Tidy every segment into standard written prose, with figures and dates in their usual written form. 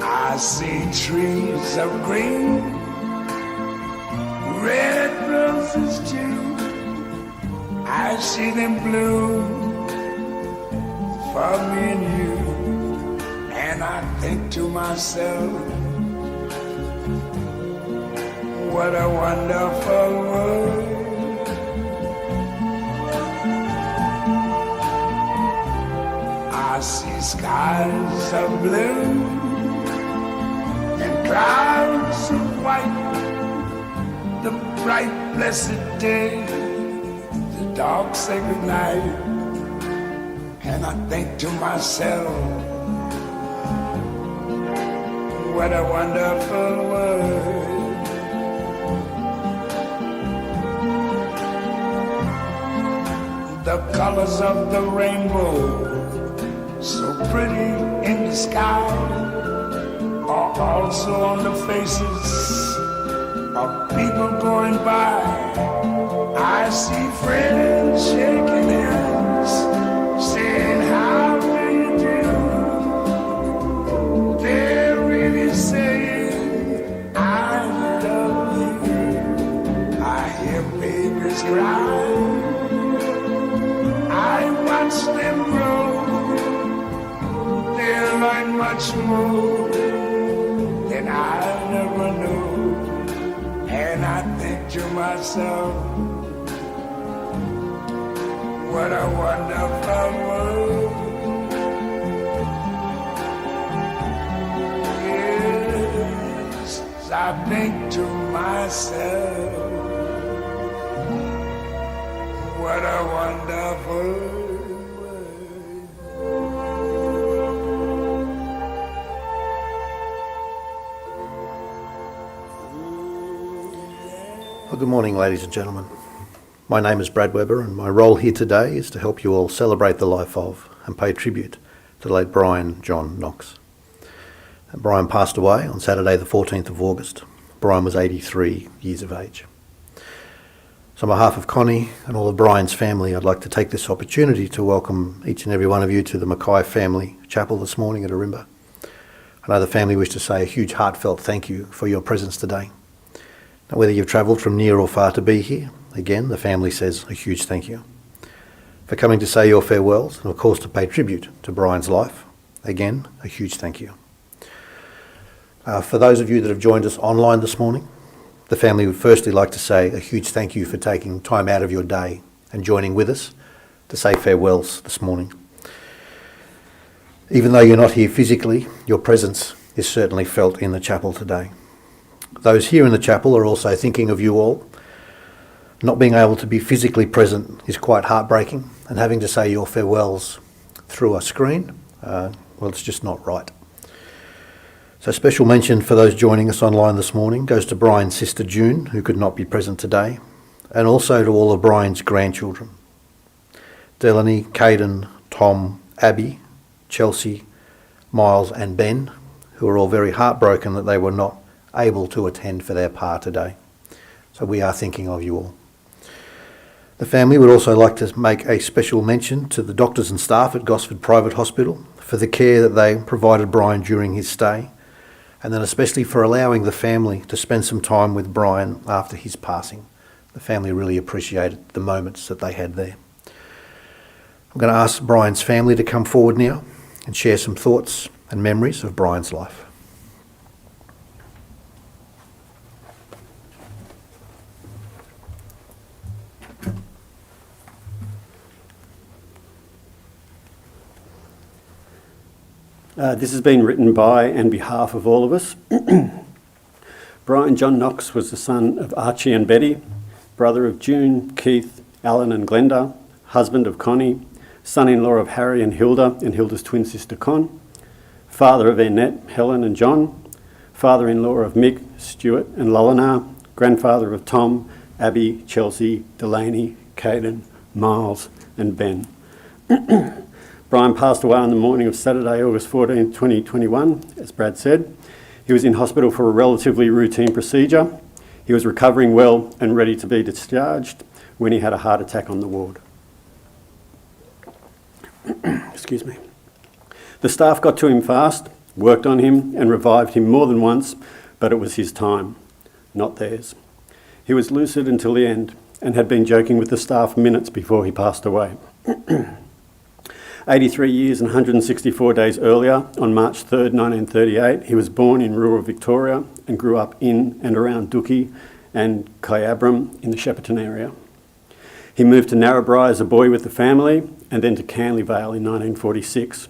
I see trees of green, red roses too. I see them bloom for me and you. And I think to myself, what a wonderful world. I see skies of blue and clouds of white, the bright blessed day, the dark sacred night. And I think to myself, what a wonderful world. The colors of the rainbow, so pretty in the sky, are also on the faces of people going by. I see friends shaking hands, saying, how do you do? They're really saying, I love you. I hear babies cry, I watch them grow. They'll learn much more than I never knew. And I think to myself, what a wonderful world. Yes, I think to myself, what a wonderful world. Well, good morning, ladies and gentlemen. My name is Brad Webber, and my role here today is to help you all celebrate the life of and pay tribute to the late Brian John Knox. Brian passed away on Saturday the 14th of August. Brian was 83 years of age. So on behalf of Connie and all of Brian's family, I'd like to take this opportunity to welcome each and every one of you to the Mackay family chapel this morning at Ourimbah. I know the family wish to say a huge heartfelt thank you for your presence today. Now, whether you've travelled from near or far to be here, again, the family says a huge thank you. For coming to say your farewells, and of course to pay tribute to Brian's life, again, a huge thank you. For those of you that have joined us online this morning, the family would firstly like to say a huge thank you for taking time out of your day and joining with us to say farewells this morning. Even though you're not here physically, your presence is certainly felt in the chapel today. Those here in the chapel are also thinking of you all. Not being able to be physically present is quite heartbreaking, and having to say your farewells through a screen, well, it's just not right. So special mention for those joining us online this morning goes to Brian's sister June, who could not be present today, and also to all of Brian's grandchildren. Delaney, Caden, Tom, Abby, Chelsea, Miles and Ben, who are all very heartbroken that they were not able to attend for their part today. So we are thinking of you all. The family would also like to make a special mention to the doctors and staff at Gosford Private Hospital for the care that they provided Brian during his stay, and then especially for allowing the family to spend some time with Brian after his passing. The family really appreciated the moments that they had there. I'm going to ask Brian's family to come forward now and share some thoughts and memories of Brian's life. This has been written by and behalf of all of us. Brian John Knox was the son of Archie and Betty, brother of June, Keith, Alan and Glenda, husband of Connie, son-in-law of Harry and Hilda's twin sister Con, father of Annette, Helen and John, father-in-law of Mick, Stuart and Lolinar, grandfather of Tom, Abby, Chelsea, Delaney, Caden, Miles and Ben. Brian passed away on the morning of Saturday, August 14, 2021, as Brad said. He was in hospital for a relatively routine procedure. He was recovering well and ready to be discharged when he had a heart attack on the ward. Excuse me. The staff got to him fast, worked on him and revived him more than once, but it was his time, not theirs. He was lucid until the end and had been joking with the staff minutes before he passed away. 83 years and 164 days earlier, on March 3rd, 1938, he was born in rural Victoria and grew up in and around Dookie and Kyabram in the Shepparton area. He moved to Narrabri as a boy with the family and then to Canley Vale in 1946.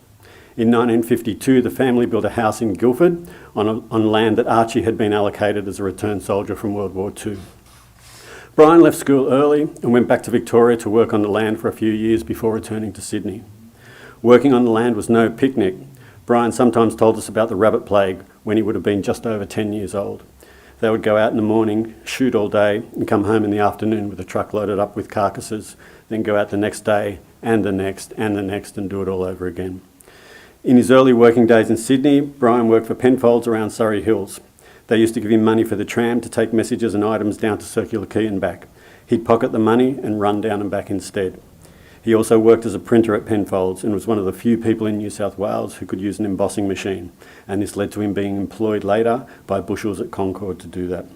In 1952, the family built a house in Guildford on land that Archie had been allocated as a returned soldier from World War II. Brian left school early and went back to Victoria to work on the land for a few years before returning to Sydney. Working on the land was no picnic. Brian sometimes told us about the rabbit plague when he would have been just over 10 years old. They would go out in the morning, shoot all day, and come home in the afternoon with a truck loaded up with carcasses, then go out the next day and the next and the next and do it all over again. In his early working days in Sydney, Brian worked for Penfolds around Surrey Hills. They used to give him money for the tram to take messages and items down to Circular Quay and back. He'd pocket the money and run down and back instead. He also worked as a printer at Penfolds and was one of the few people in New South Wales who could use an embossing machine, and this led to him being employed later by Bushels at Concord to do that.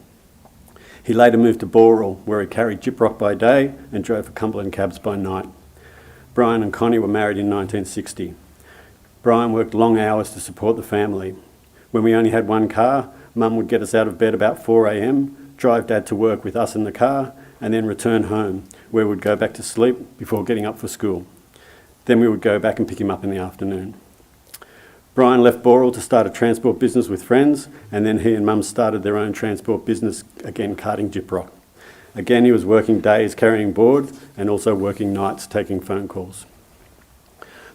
He later moved to Boral, where he carried gyprock by day and drove for Cumberland cabs by night. Brian and Connie were married in 1960. Brian worked long hours to support the family. When we only had one car, Mum would get us out of bed about 4 a.m, drive Dad to work with us in the car, and then return home, where we'd go back to sleep before getting up for school. Then we would go back and pick him up in the afternoon. Brian left Boral to start a transport business with friends, and then he and Mum started their own transport business, again carting gyprock. Again, he was working days carrying board and also working nights taking phone calls.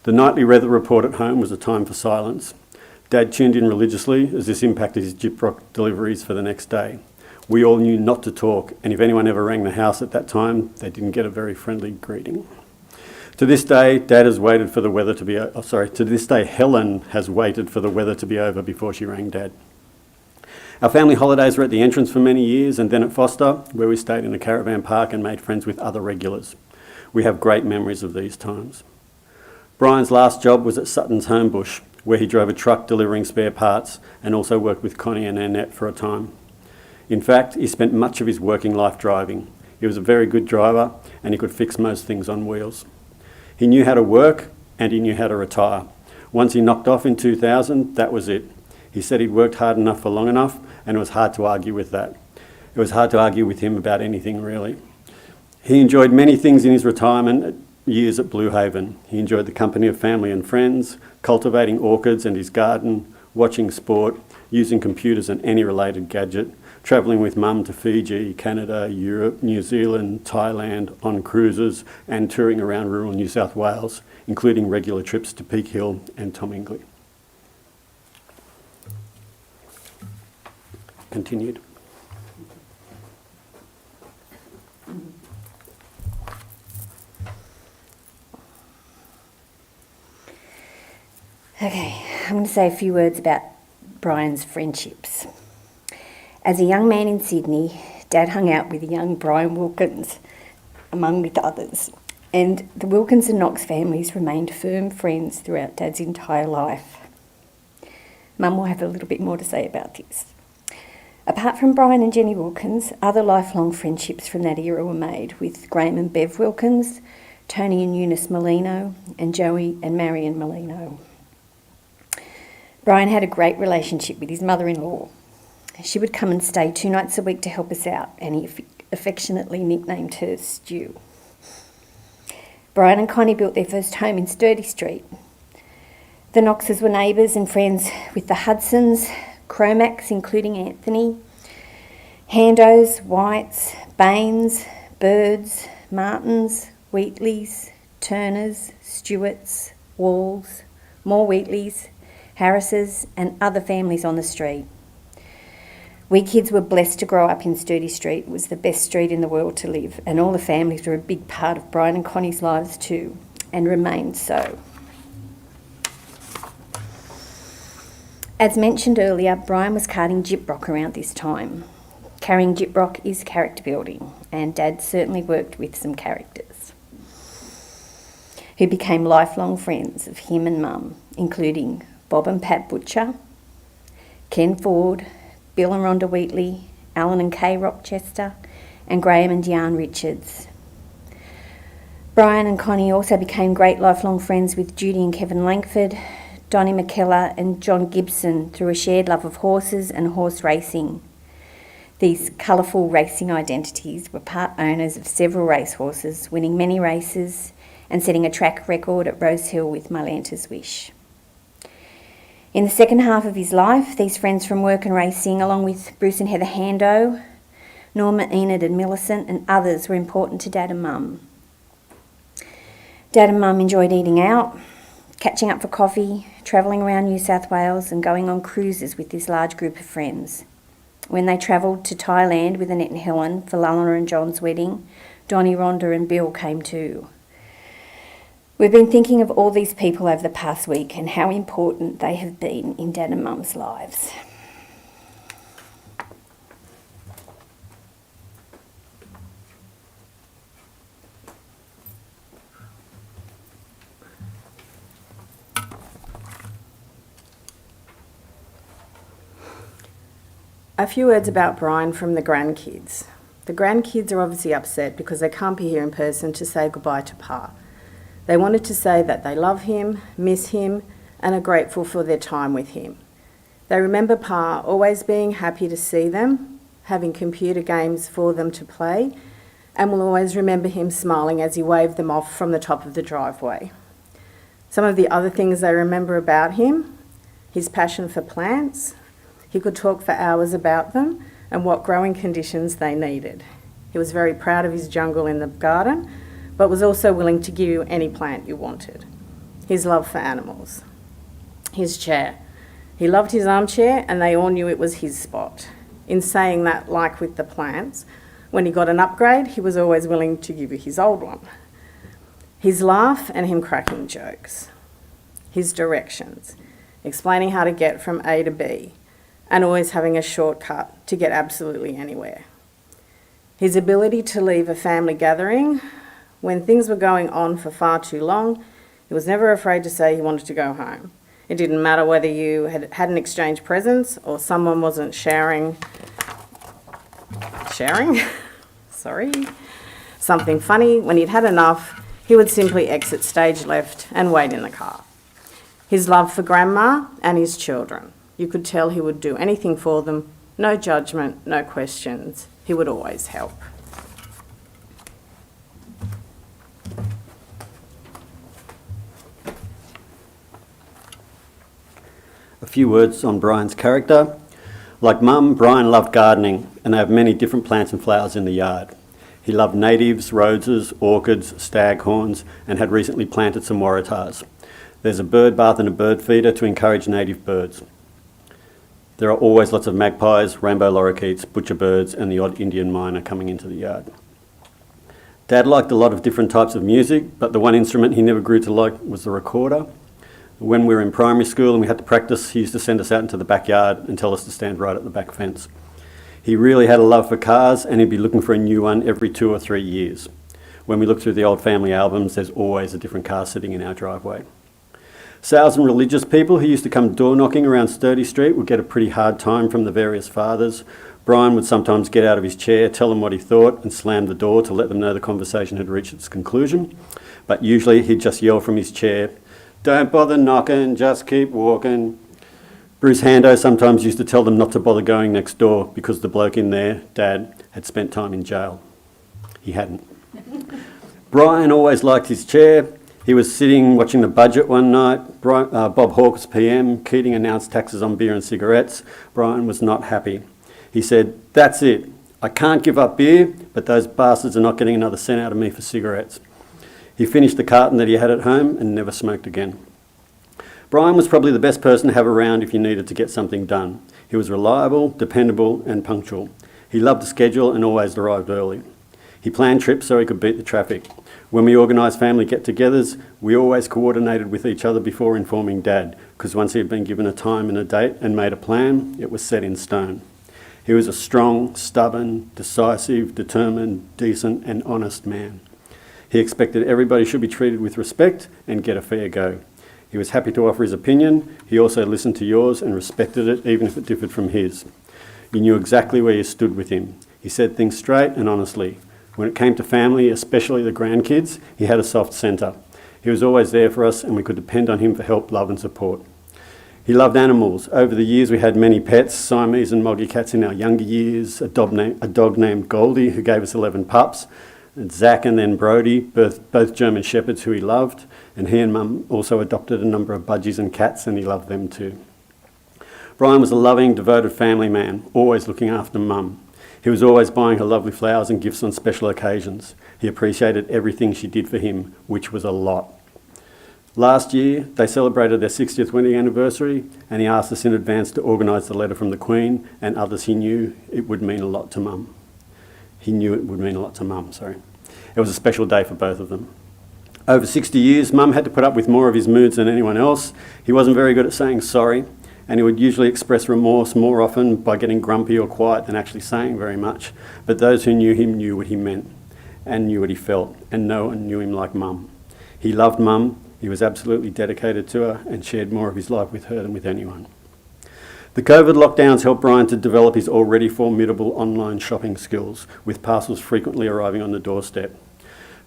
The nightly weather report at home was a time for silence. Dad tuned in religiously as this impacted his gyprock deliveries for the next day. We all knew not to talk, and if anyone ever rang the house at that time, they didn't get a very friendly greeting. To this day, Dad has waited for the weather to be to this day, Helen has waited for the weather to be over before she rang Dad. Our family holidays were at the entrance for many years and then at Foster, where we stayed in a caravan park and made friends with other regulars. We have great memories of these times. Brian's last job was at Sutton's Homebush, where he drove a truck delivering spare parts and also worked with Connie and Annette for a time. In fact, he spent much of his working life driving. He was a very good driver and he could fix most things on wheels. He knew how to work and he knew how to retire. Once he knocked off in 2000, that was it. He said he'd worked hard enough for long enough, and it was hard to argue with that. It was hard to argue with him about anything, really. He enjoyed many things in his retirement years at Blue Haven. He enjoyed the company of family and friends, cultivating orchids and his garden, watching sport, using computers and any related gadget, travelling with Mum to Fiji, Canada, Europe, New Zealand, Thailand, on cruises, and touring around rural New South Wales, including regular trips to Peak Hill and Tomingley. Continued. Okay, I'm going to say a few words about Brian's friendships. As a young man in Sydney, Dad hung out with young Brian Wilkins, among with others, and the Wilkins and Knox families remained firm friends throughout Dad's entire life. Mum will have a little bit more to say about this. Apart from Brian and Jenny Wilkins, other lifelong friendships from that era were made with Graham and Bev Wilkins, Tony and Eunice Molino, and Joey and Marion Molino. Brian had a great relationship with his mother-in-law. She would come and stay 2 nights a week to help us out, and he affectionately nicknamed her Stu. Brian and Connie built their first home in Sturdy Street. The Knoxes were neighbours and friends with the Hudsons, Cromacs, including Anthony, Handos, Whites, Baines, Birds, Martins, Wheatleys, Turners, Stewarts, Walls, more Wheatleys, Harrises and other families on the street. We kids were blessed to grow up in Sturdy Street. It was the best street in the world to live, and all the families were a big part of Brian and Connie's lives too, and remained so. As mentioned earlier, Brian was carting gyprock around this time. Carrying gyprock is character building, and Dad certainly worked with some characters who became lifelong friends of him and Mum, including Bob and Pat Butcher, Ken Ford, Bill and Rhonda Wheatley, Alan and Kay Rochester, and Graham and Diane Richards. Brian and Connie also became great lifelong friends with Judy and Kevin Langford, Donnie McKellar and John Gibson through a shared love of horses and horse racing. These colourful racing identities were part owners of several racehorses, winning many races and setting a track record at Rose Hill with Marlanta's Wish. In the second half of his life, these friends from work and racing, along with Bruce and Heather Hando, Norma, Enid and Millicent and others, were important to Dad and Mum. Dad and Mum enjoyed eating out, catching up for coffee, travelling around New South Wales and going on cruises with this large group of friends. When they travelled to Thailand with Annette and Helen for Lala and John's wedding, Donnie, Rhonda and Bill came too. We've been thinking of all these people over the past week and how important they have been in Dad and Mum's lives. A few words about Brian from the grandkids. The grandkids are obviously upset because they can't be here in person to say goodbye to Pa. They wanted to say that they love him, miss him, and are grateful for their time with him. They remember Pa always being happy to see them, having computer games for them to play, and will always remember him smiling as he waved them off from the top of the driveway. Some of the other things they remember about him: his passion for plants. He could talk for hours about them and what growing conditions they needed. He was very proud of his jungle in the garden, but was also willing to give you any plant you wanted. His love for animals. His chair. He loved his armchair and they all knew it was his spot. In saying that, like with the plants, when he got an upgrade, he was always willing to give you his old one. His laugh and him cracking jokes. His directions. Explaining how to get from A to B, and always having a shortcut to get absolutely anywhere. His ability to leave a family gathering when things were going on for far too long. He was never afraid to say he wanted to go home. It didn't matter whether you hadn't exchanged presents or someone wasn't sharing, something funny. When he'd had enough, he would simply exit stage left and wait in the car. His love for Grandma and his children. You could tell he would do anything for them, no judgment, no questions. He would always help. A few words on Brian's character. Like Mum, Brian loved gardening, and they have many different plants and flowers in the yard. He loved natives, roses, orchids, staghorns, and had recently planted some waratahs. There's a bird bath and a bird feeder to encourage native birds. There are always lots of magpies, rainbow lorikeets, butcherbirds, and the odd Indian miner coming into the yard. Dad liked a lot of different types of music, but the one instrument he never grew to like was the recorder. When we were in primary school and we had to practice, he used to send us out into the backyard and tell us to stand right at the back fence. He really had a love for cars, and he'd be looking for a new one every 2 or 3 years. When we look through the old family albums, there's always a different car sitting in our driveway. Sales and religious people who used to come door knocking around Sturdy Street would get a pretty hard time from the various fathers. Brian would sometimes get out of his chair, tell them what he thought, and slam the door to let them know the conversation had reached its conclusion. But usually he'd just yell from his chair, "Don't bother knocking, just keep walking." Bruce Hando sometimes used to tell them not to bother going next door because the bloke in there, Dad, had spent time in jail. He hadn't. Brian always liked his chair. He was sitting watching the budget one night. Bob Hawke was PM. Keating announced taxes on beer and cigarettes. Brian was not happy. He said, "That's it. I can't give up beer, but those bastards are not getting another cent out of me for cigarettes. He finished the carton that he had at home and never smoked again. Brian was probably the best person to have around if you needed to get something done. He was reliable, dependable and punctual. He loved the schedule and always arrived early. He planned trips so he could beat the traffic. When we organised family get-togethers, we always coordinated with each other before informing Dad, because once he had been given a time and a date and made a plan, it was set in stone. He was a strong, stubborn, decisive, determined, decent and honest man. He expected everybody should be treated with respect and get a fair go. He was happy to offer his opinion. He also listened to yours and respected it, even if it differed from his. You knew exactly where you stood with him. He said things straight and honestly. When it came to family, especially the grandkids, he had a soft centre. He was always there for us and we could depend on him for help, love and support. He loved animals. Over the years we had many pets, Siamese and Moggy cats in our younger years, a dog named Goldie who gave us 11 pups, and Zach and then Brody, both German Shepherds who he loved, and he and Mum also adopted a number of budgies and cats and he loved them too. Brian was a loving, devoted family man, always looking after Mum. He was always buying her lovely flowers and gifts on special occasions. He appreciated everything she did for him, which was a lot. Last year, they celebrated their 60th wedding anniversary and he asked us in advance to organise the letter from the Queen and others he knew it would mean a lot to Mum. He knew it would mean a lot to Mum, sorry. It was a special day for both of them. Over 60 years, Mum had to put up with more of his moods than anyone else. He wasn't very good at saying sorry, and he would usually express remorse more often by getting grumpy or quiet than actually saying very much. But those who knew him knew what he meant and knew what he felt, and no one knew him like Mum. He loved Mum, he was absolutely dedicated to her and shared more of his life with her than with anyone. The COVID lockdowns helped Brian to develop his already formidable online shopping skills, with parcels frequently arriving on the doorstep.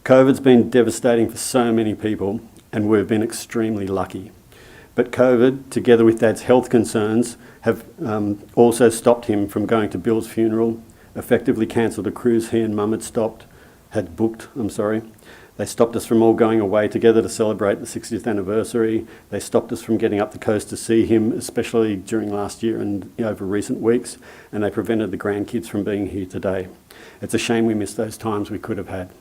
COVID's been devastating for so many people, and we've been extremely lucky. But COVID, together with Dad's health concerns, have also stopped him from going to Bill's funeral, effectively cancelled a cruise he and Mum had booked. They stopped us from all going away together to celebrate the 60th anniversary. They stopped us from getting up the coast to see him, especially during last year and over recent weeks, and they prevented the grandkids from being here today. It's a shame we missed those times we could have had.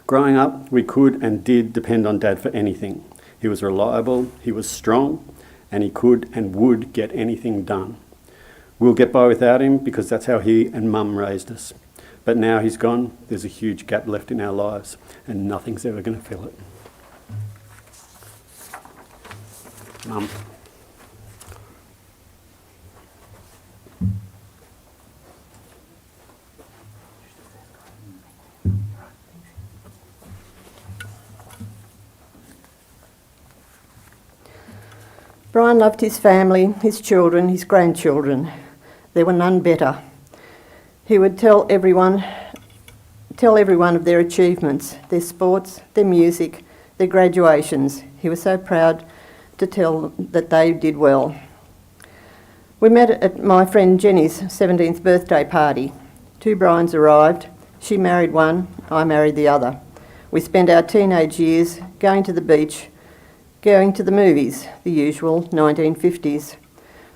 Growing up, we could and did depend on Dad for anything. He was reliable, he was strong, and he could and would get anything done. We'll get by without him because that's how he and Mum raised us. But now he's gone, there's a huge gap left in our lives, and nothing's ever going to fill it. Mum. Brian loved his family, his children, his grandchildren. There were none better. He would tell everyone of their achievements, their sports, their music, their graduations. He was so proud to tell that they did well. We met at my friend Jenny's 17th birthday party. 2 Brians arrived. She married one, I married the other. We spent our teenage years going to the beach, going to the movies, the usual 1950s.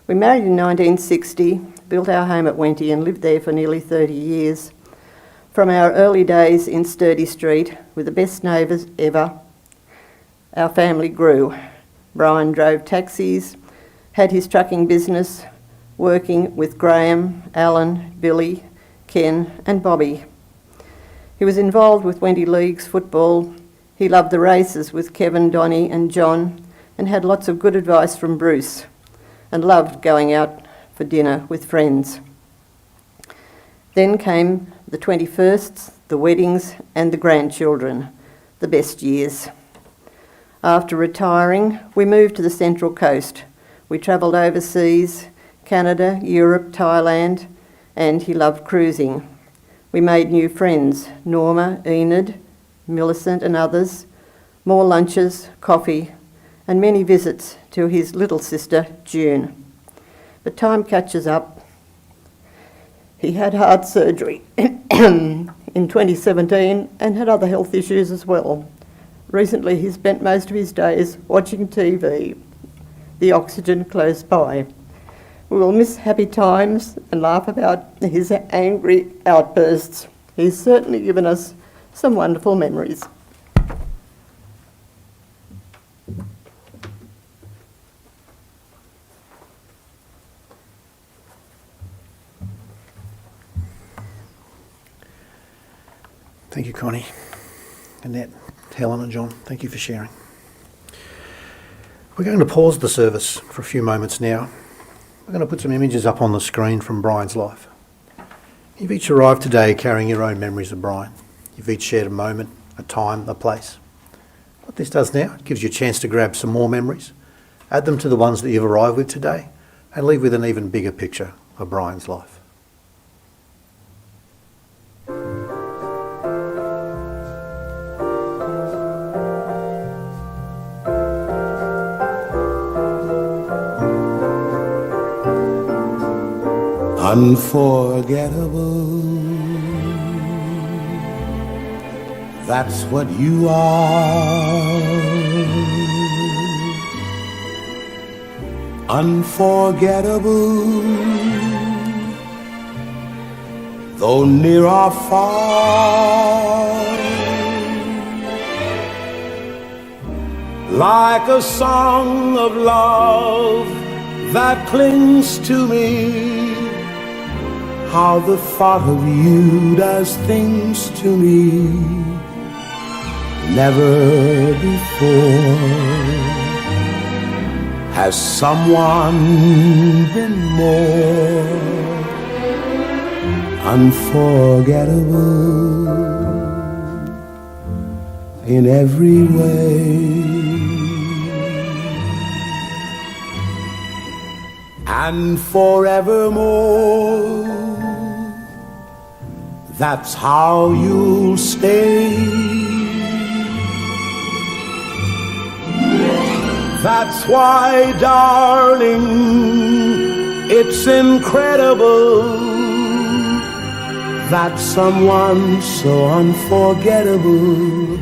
We married in 1960, built our home at Wenty and lived there for nearly 30 years. From our early days in Sturdy Street, with the best neighbours ever, our family grew. Brian drove taxis, had his trucking business, working with Graham, Alan, Billy, Ken and Bobby. He was involved with Wenty Leagues football. He loved the races with Kevin, Donnie and John and had lots of good advice from Bruce and loved going out for dinner with friends. Then came the 21sts, the weddings and the grandchildren, the best years. After retiring, we moved to the Central Coast. We travelled overseas, Canada, Europe, Thailand, and he loved cruising. We made new friends, Norma, Enid, Millicent and others, more lunches, coffee, and many visits to his little sister, June. But time catches up. He had heart surgery in 2017 and had other health issues as well. Recently, he spent most of his days watching TV, the oxygen close by. We will miss happy times and laugh about his angry outbursts. He's certainly given us some wonderful memories. Thank you, Connie, Annette, Helen and John. Thank you for sharing. We're going to pause the service for a few moments now. We're going to put some images up on the screen from Brian's life. You've each arrived today carrying your own memories of Brian. You've each shared a moment, a time, a place. What this does now, it gives you a chance to grab some more memories, add them to the ones that you've arrived with today, and leave with an even bigger picture of Brian's life. Unforgettable, that's what you are. Unforgettable, though near or far. Like a song of love that clings to me, how the thought of you does things to me. Never before has someone been more unforgettable in every way. And forevermore, that's how you'll stay. That's why, darling, it's incredible that someone so unforgettable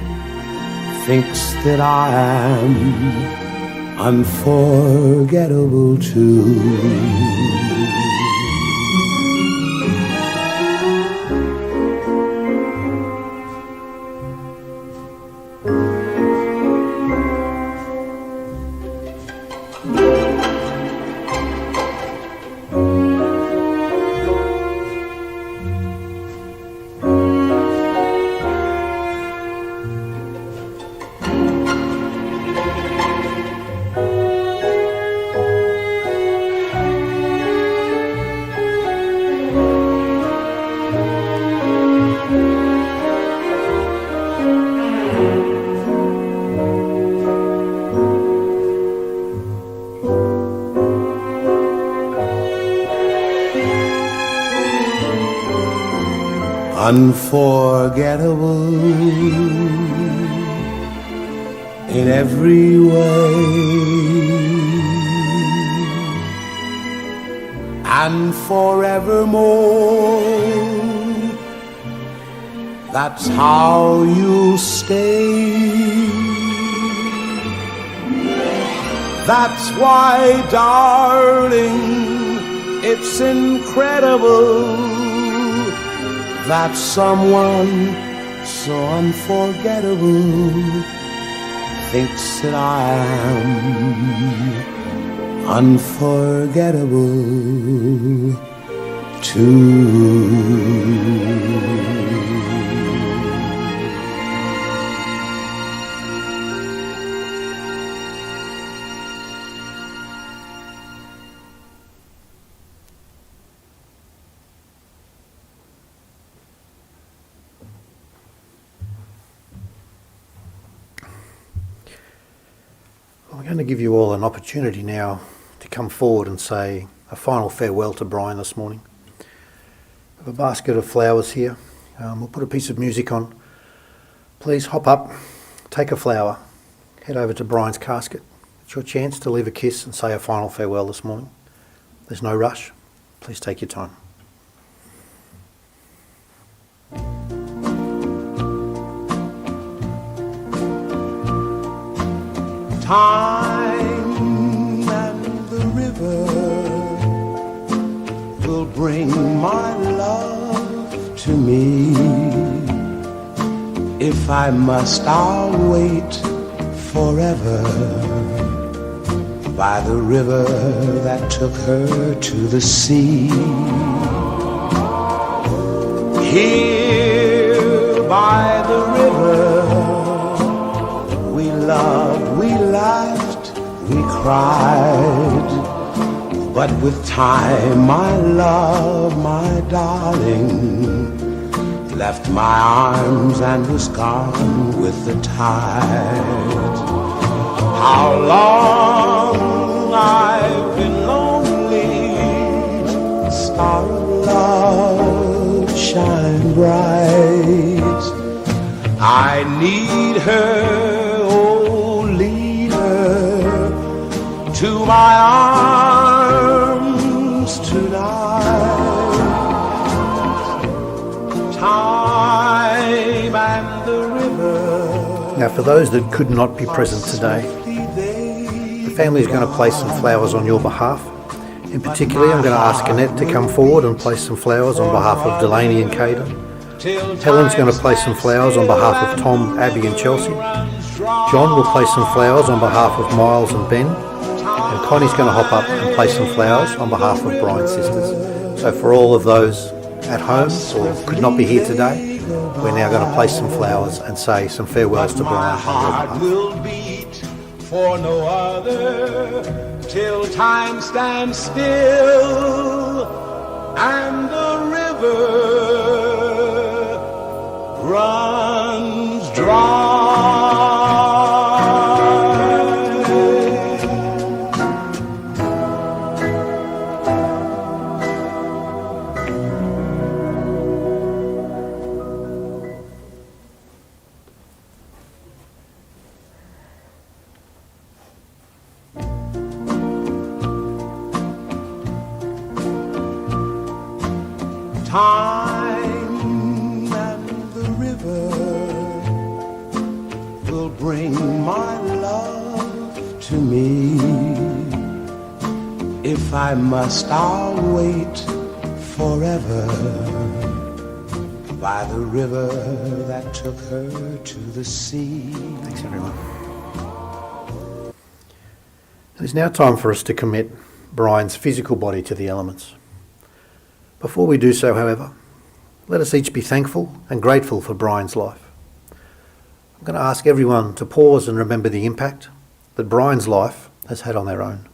thinks that I am unforgettable too. Unforgettable in every way, and forevermore, that's how you'll stay. That's why, darling, it's incredible that someone so unforgettable thinks that I am unforgettable too. I'm going to give you all an opportunity now to come forward and say a final farewell to Brian this morning. We have a basket of flowers here. We'll put a piece of music on. Please hop up, take a flower, head over to Brian's casket. It's your chance to leave a kiss and say a final farewell this morning. There's no rush. Please take your time. Time and the river bring my love to me. If I must, I'll wait forever by the river that took her to the sea. Here by the river, we loved, we laughed, we cried. But with time, my love, my darling, left my arms and was gone with the tide. How long I've been lonely, star of love, shine bright. I need her, oh, lead her to my arms tonight. Time and the river. Now, for those that could not be present today, the family is going to place some flowers on your behalf. In particular, I'm going to ask Annette to come forward and place some flowers on behalf of Delaney and Caden. Helen's going to place some flowers on behalf of Tom, Abby and Chelsea. John will place some flowers on behalf of Miles and Ben. And Connie's going to hop up and place some flowers on behalf of Brian's sisters. So for all of those at home or could not be here today, we're now going to place some flowers and say some farewells to Brian on your behalf. Will beat for no other till time stands still and the river runs dry. Time and the river will bring my love to me. If I must, I'll wait forever by the river that took her to the sea. Thanks, everyone. It is now time for us to commit Brian's physical body to the elements. Before we do so, however, let us each be thankful and grateful for Brian's life. I'm going to ask everyone to pause and remember the impact that Brian's life has had on their own.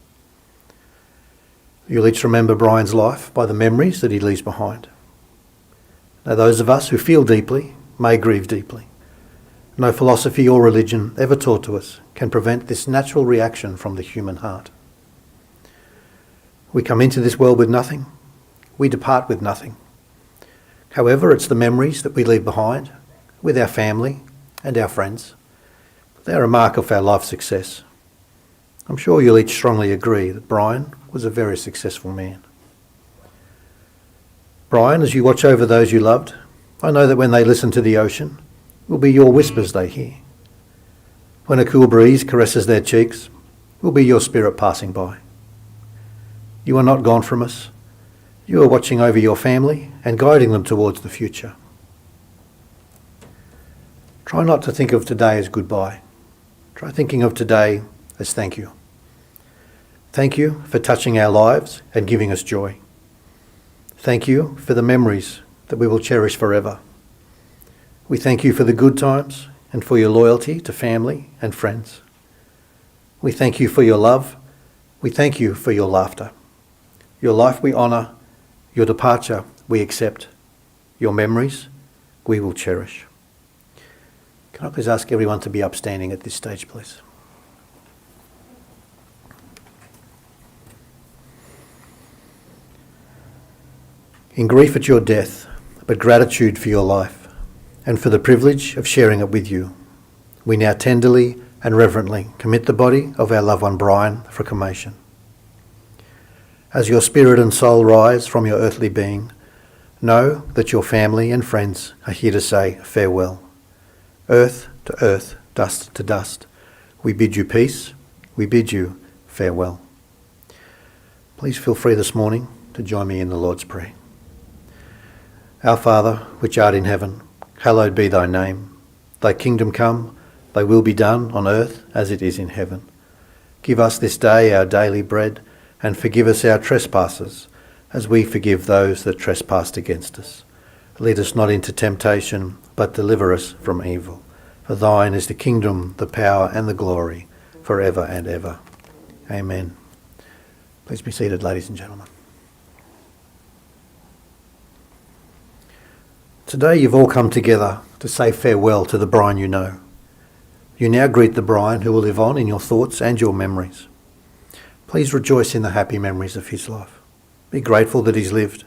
You'll each remember Brian's life by the memories that he leaves behind. Now, those of us who feel deeply may grieve deeply. No philosophy or religion ever taught to us can prevent this natural reaction from the human heart. We come into this world with nothing. We depart with nothing. However, it's the memories that we leave behind with our family and our friends. They're a mark of our life success. I'm sure you'll each strongly agree that Brian was a very successful man. Brian, as you watch over those you loved, I know that when they listen to the ocean, it will be your whispers they hear. When a cool breeze caresses their cheeks, it will be your spirit passing by. You are not gone from us. You are watching over your family and guiding them towards the future. Try not to think of today as goodbye. Try thinking of today as thank you. Thank you for touching our lives and giving us joy. Thank you for the memories that we will cherish forever. We thank you for the good times and for your loyalty to family and friends. We thank you for your love. We thank you for your laughter. Your life we honour. Your departure we accept. Your memories we will cherish. Can I please ask everyone to be upstanding at this stage, please? In grief at your death, but gratitude for your life, and for the privilege of sharing it with you, we now tenderly and reverently commit the body of our loved one Brian for cremation. As your spirit and soul rise from your earthly being, know that your family and friends are here to say farewell. Earth to earth, dust to dust, we bid you peace, we bid you farewell. Please feel free this morning to join me in the Lord's Prayer. Our Father, which art in heaven, hallowed be thy name. Thy kingdom come, thy will be done on earth as it is in heaven. Give us this day our daily bread, and forgive us our trespasses, as we forgive those that trespass against us. Lead us not into temptation, but deliver us from evil. For thine is the kingdom, the power, and the glory, for ever and ever. Amen. Please be seated, ladies and gentlemen. Today you've all come together to say farewell to the Brian you know. You now greet the Brian who will live on in your thoughts and your memories. Please rejoice in the happy memories of his life. Be grateful that he's lived,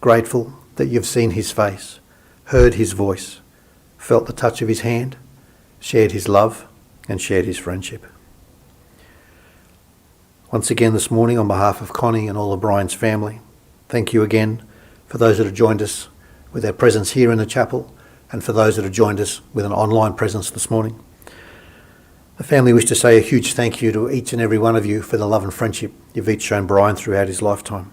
grateful that you've seen his face, heard his voice, felt the touch of his hand, shared his love and shared his friendship. Once again this morning, on behalf of Connie and all of Brian's family, thank you again for those that have joined us with their presence here in the chapel, and for those that have joined us with an online presence this morning. The family wish to say a huge thank you to each and every one of you for the love and friendship you've each shown Brian throughout his lifetime.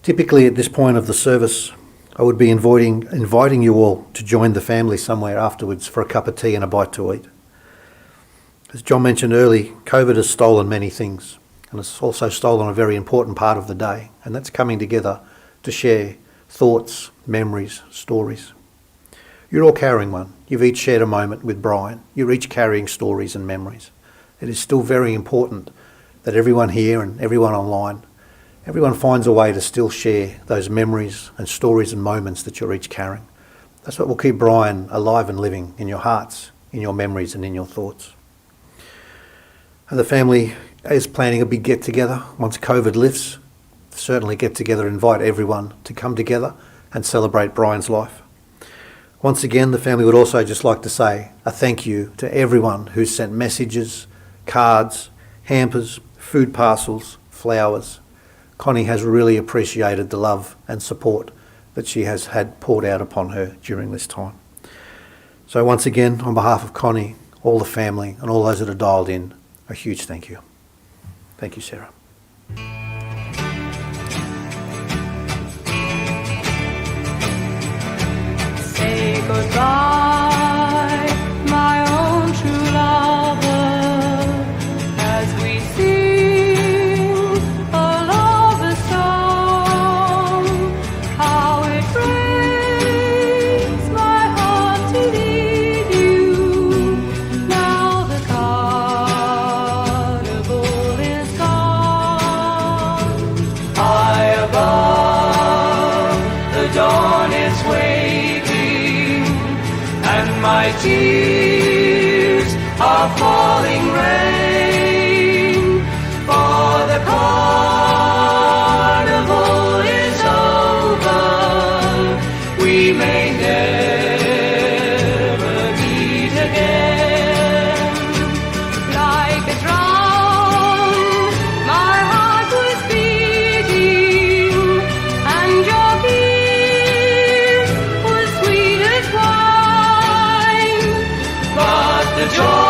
Typically at this point of the service, I would be inviting you all to join the family somewhere afterwards for a cup of tea and a bite to eat. As John mentioned early, COVID has stolen many things, and it's also stolen a very important part of the day, and that's coming together to share thoughts, memories, stories. You're all carrying one. You've each shared a moment with Brian. You're each carrying stories and memories. It is still very important that everyone here and everyone online, everyone finds a way to still share those memories and stories and moments that you're each carrying. That's what will keep Brian alive and living in your hearts, in your memories and in your thoughts. And the family is planning a big get-together once COVID lifts. Certainly get together, invite everyone to come together and celebrate Brian's life. Once again, the family would also just like to say a thank you to everyone who's sent messages, cards, hampers, food parcels, flowers. Connie has really appreciated the love and support that she has had poured out upon her during this time. So once again, on behalf of Connie, all the family and all those that are dialed in, a huge thank you. Thank you, Sarah. Say goodbye, my own true lover, as we sing a lover's song. How it breaks my heart to leave you. Now the carnival is gone. High above, the dawn is waiting, and my tears are falling rain, for the carnival is over. We may never meet again. Like a drum, my heart was beating, and your kiss was sweet as wine. But the joy